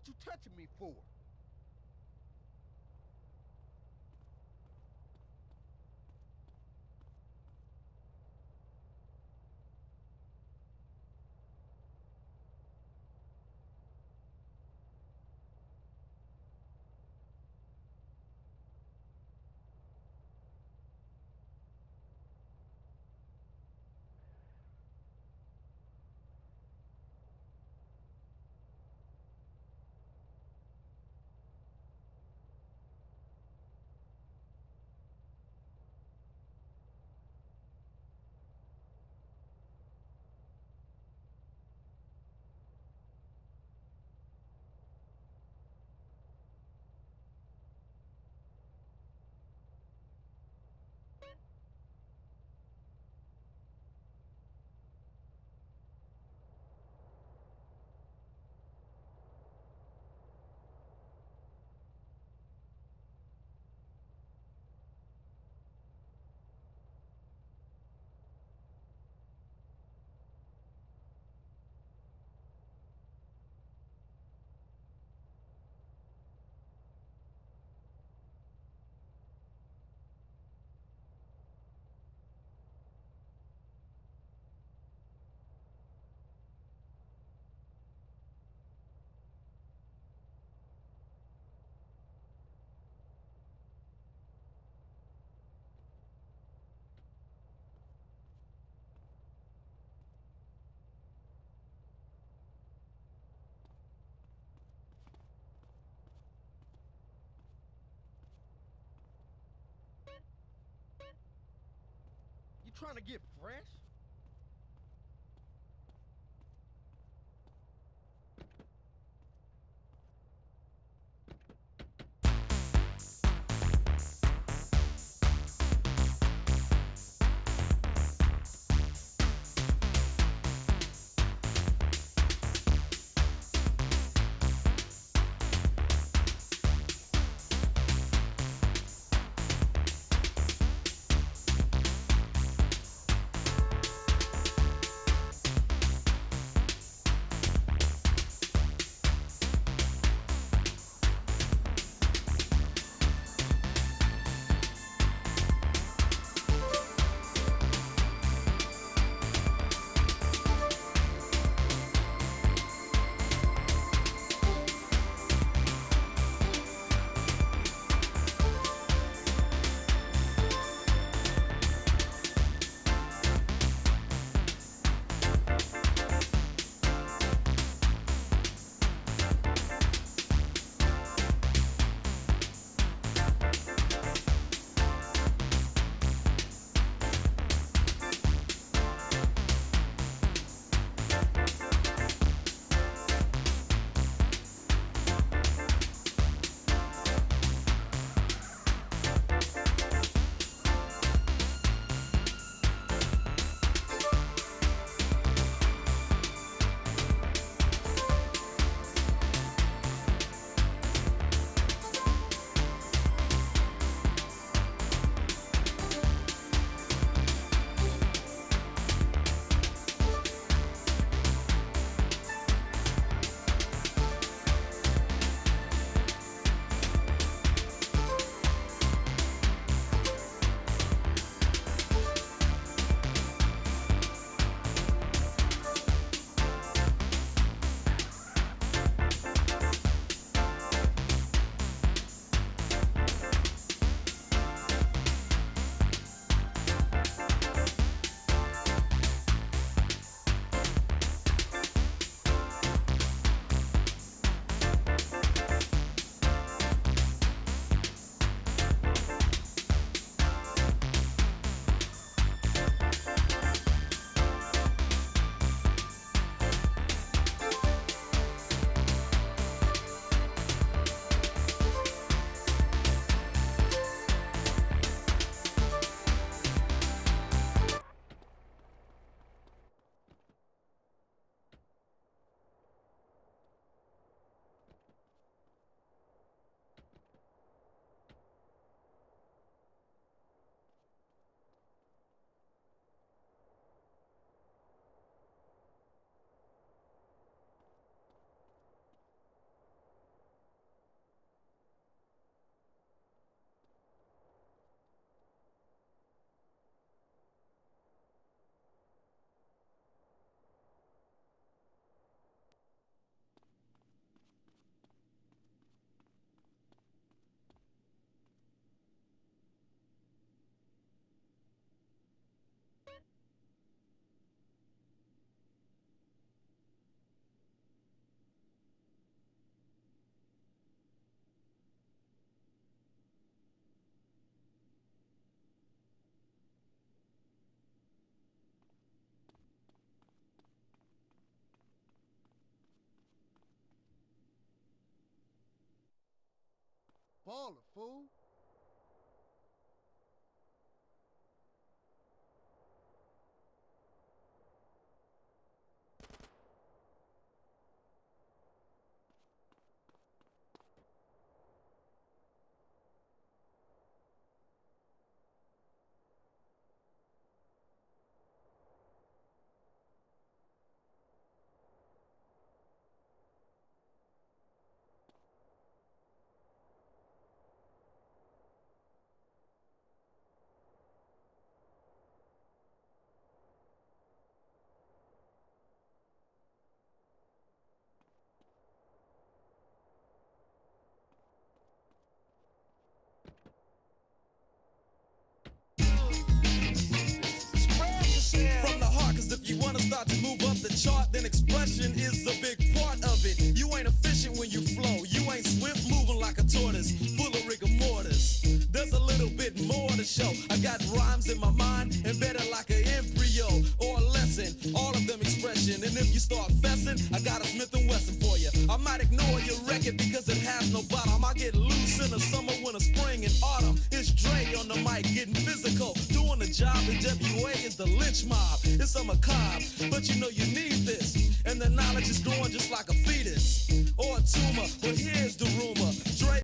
What you touching me for? You trying to get fresh? Baller, fool. If you wanna start to move up the chart, then expression is a big part of it. You ain't efficient when you flow. You ain't swift moving like a tortoise, full of rigor mortis. There's a little bit more to show. I got rhymes in my mind, embedded like an embryo or a lesson. All of them expression. And if you start fessing, I got a Smith & Wesson for you. I might ignore your record because it has no bottom. I get loose in the summer, winter, spring, and autumn. It's Dre on the mic, getting physical, doing the job. The WA is the lynch mob. It's a macabre, but you know you need this. And the knowledge is growing just like a fetus or a tumor. But here's the rumor: Dre.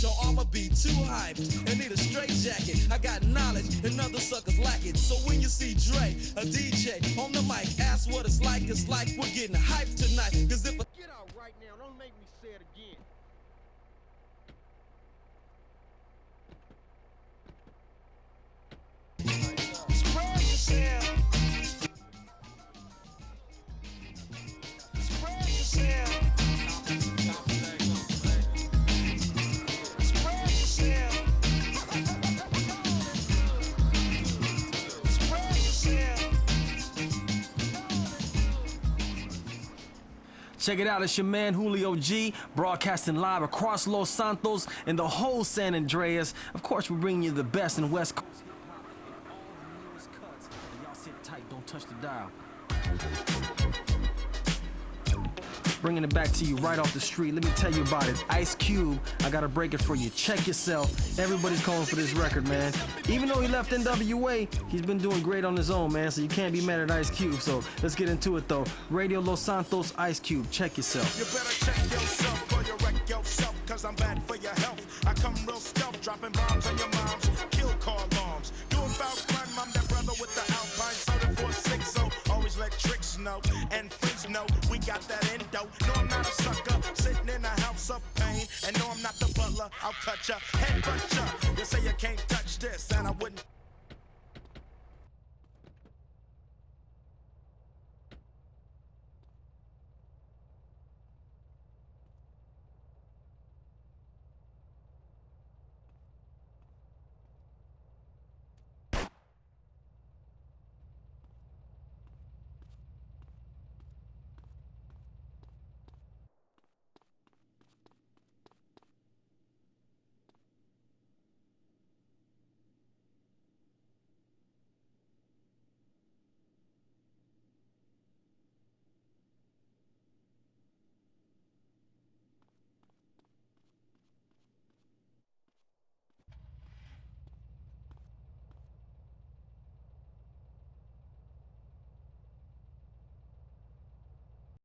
Your armor be too hyped and need a straight jacket. I got knowledge and other suckers lack it. So when you see Dre, a DJ on the mic, ask what it's like we're getting hyped tonight. Cause if Get out right now, don't make me say it again. Spread yourself. Spread yourself. Spread yourself. Spread yourself. Check it out, it's your man Julio G, broadcasting live across Los Santos and the whole San Andreas. Of course, we're bringing you the best in West Coast hip-hop and all the newest cuts. And y'all sit tight, don't touch the dial. Bringing it back to you right off the street. Let me tell you about it. Ice Cube, I gotta break it for you. Check yourself. Everybody's calling for this record, man. Even though he left NWA, he's been doing great on his own, man. So you can't be mad at Ice Cube. So let's get into it, though. Radio Los Santos, Ice Cube. Check yourself. You better check yourself or you wreck yourself, cause I'm bad for your health. I come real stealth, dropping bombs on your moms, kill car alarms. Doing foul crime, I'm that brother with the Alpine soda 460. Always let tricks know and freaks know we got that endo. No, I'm not a sucker, sitting in a house of pain. And no, I'm not the butler, I'll cut ya, headbutt ya. You say you can't touch this, and I wouldn't